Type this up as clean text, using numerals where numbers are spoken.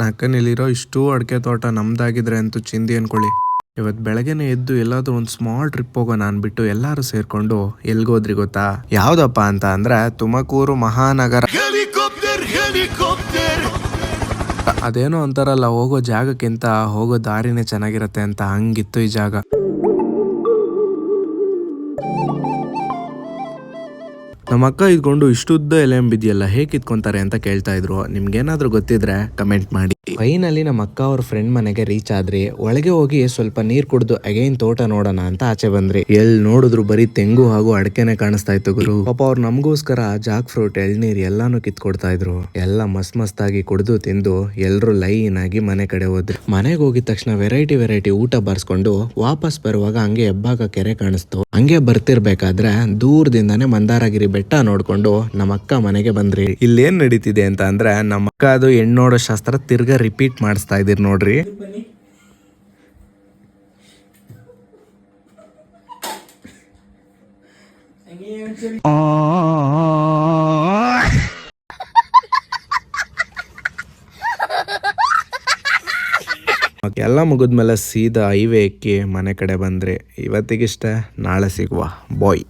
ನಾಲ್ಕನೇಲಿರೋ ಇಷ್ಟು ಅಡಿಕೆ ತೋಟ ನಮ್ದಾಗಿದ್ರೆ ಅಂತೂ ಚಿಂದಿ ಅನ್ಕೊಳ್ಳಿ. ಇವತ್ತು ಬೆಳಗ್ಗೆನೆ ಎದ್ದು ಎಲ್ಲಾದ್ರೂ ಒಂದು ಸ್ಮಾಲ್ ಟ್ರಿಪ್ ಹೋಗೋಣ ಅನ್ಬಿಟ್ಟು ಎಲ್ಲರೂ ಸೇರ್ಕೊಂಡು ಎಲ್ಗೋದ್ರಿ ಗೊತ್ತಾ? ಯಾವ್ದಪ್ಪ ಅಂತ ಅಂದ್ರೆ ತುಮಕೂರು ಮಹಾನಗರ. ಅದೇನೋ ಅಂತಾರಲ್ಲ, ಹೋಗೋ ಜಾಗಕ್ಕಿಂತ ಹೋಗೋ ದಾರಿನೇ ಚೆನ್ನಾಗಿರತ್ತೆ ಅಂತ, ಹಂಗಿತ್ತು ಈ ಜಾಗ. ನಮ್ಮ ಅಕ್ಕ ಇದ್ಕೊಂಡು ಇಷ್ಟುದ್ದ ಎಲೆ ಬಿದ್ಯಲ್ಲ ಹೇಗೆ ಕಿತ್ಕೊಂತಾರೆ ಅಂತ ಕೇಳ್ತಾ ಇದ್ರು. ನಿಮ್ಗೇನಾದ್ರೂ ಗೊತ್ತಿದ್ರೆ ಕಮೆಂಟ್ ಮಾಡಿ. ಫೈನಲಿ ನಮ್ಮ ಅಕ್ಕ ಅವ್ರ ಫ್ರೆಂಡ್ ಮನೆಗೆ ರೀಚ್ ಆದ್ರಿ. ಒಳಗೆ ಹೋಗಿ ಸ್ವಲ್ಪ ನೀರ್ ಕುಡ್ದು ಅಗೈನ್ ತೋಟ ನೋಡೋಣ ಅಂತ ಆಚೆ ಬಂದ್ರಿ. ಎಲ್ ನೋಡಿದ್ರು ಬರೀ ತೆಂಗು ಹಾಗೂ ಅಡಕೆನೆ ಕಾಣಿಸ್ತಾ ಇತ್ತು ಗುರು. ಪಾಪ ಅವ್ರು ನಮಗೋಸ್ಕರ ಜಾಕ್ ಫ್ರೂಟ್, ಎಳ್ನೀರ್ ಎಲ್ಲಾನು ಕಿತ್ಕೊಡ್ತಾ ಇದ್ರು. ಎಲ್ಲ ಮಸ್ತ್ ಆಗಿ ಕುಡ್ದು ತಿಂದು ಎಲ್ರು ಲೈನ್ ಆಗಿ ಮನೆ ಕಡೆ ಹೋದ್ರಿ. ಮನೆಗೆ ಹೋಗಿದ ತಕ್ಷಣ ವೆರೈಟಿ ಊಟ ಬಾರಿಸ್ಕೊಂಡು ವಾಪಸ್ ಬರುವಾಗ ಹಂಗೆ ಹೆಬ್ಬಾಗ ಕೆರೆ ಕಾಣಿಸ್ತು. ಹಂಗೆ ಬರ್ತಿರ್ಬೇಕಾದ್ರೆ ದೂರದಿಂದಾನೆ ಮಂದಾರಗಿರಿ ಬೆಟ್ಟ ನೋಡ್ಕೊಂಡು ನಮ್ಮ ಅಕ್ಕ ಮನೆಗೆ ಬಂದ್ರಿ. ಇಲ್ಲೇನ್ ನಡೀತಿದೆ ಅಂತ ಅಂದ್ರೆ ನಮ್ಮ ಅಕ್ಕ ಅದು ಹೆಣ್ಣು ನೋಡೋ ಶಾಸ್ತ್ರ ತಿರ್ಗಾ ರಿಪೀಟ್ ಮಾಡಿಸ್ತಾ ಇದೀರಿ ನೋಡ್ರಿ. ಎಲ್ಲ ಮುಗಿದ್ಮೇಲೆ ಸೀದಾ ಹೈವೇ ಎಕ್ಕಿ ಮನೆ ಕಡೆ ಬಂದ್ರಿ. ಇವತ್ತಿಗಿಷ್ಟ, ನಾಳೆ ಸಿಗುವ ಬಾಯ್.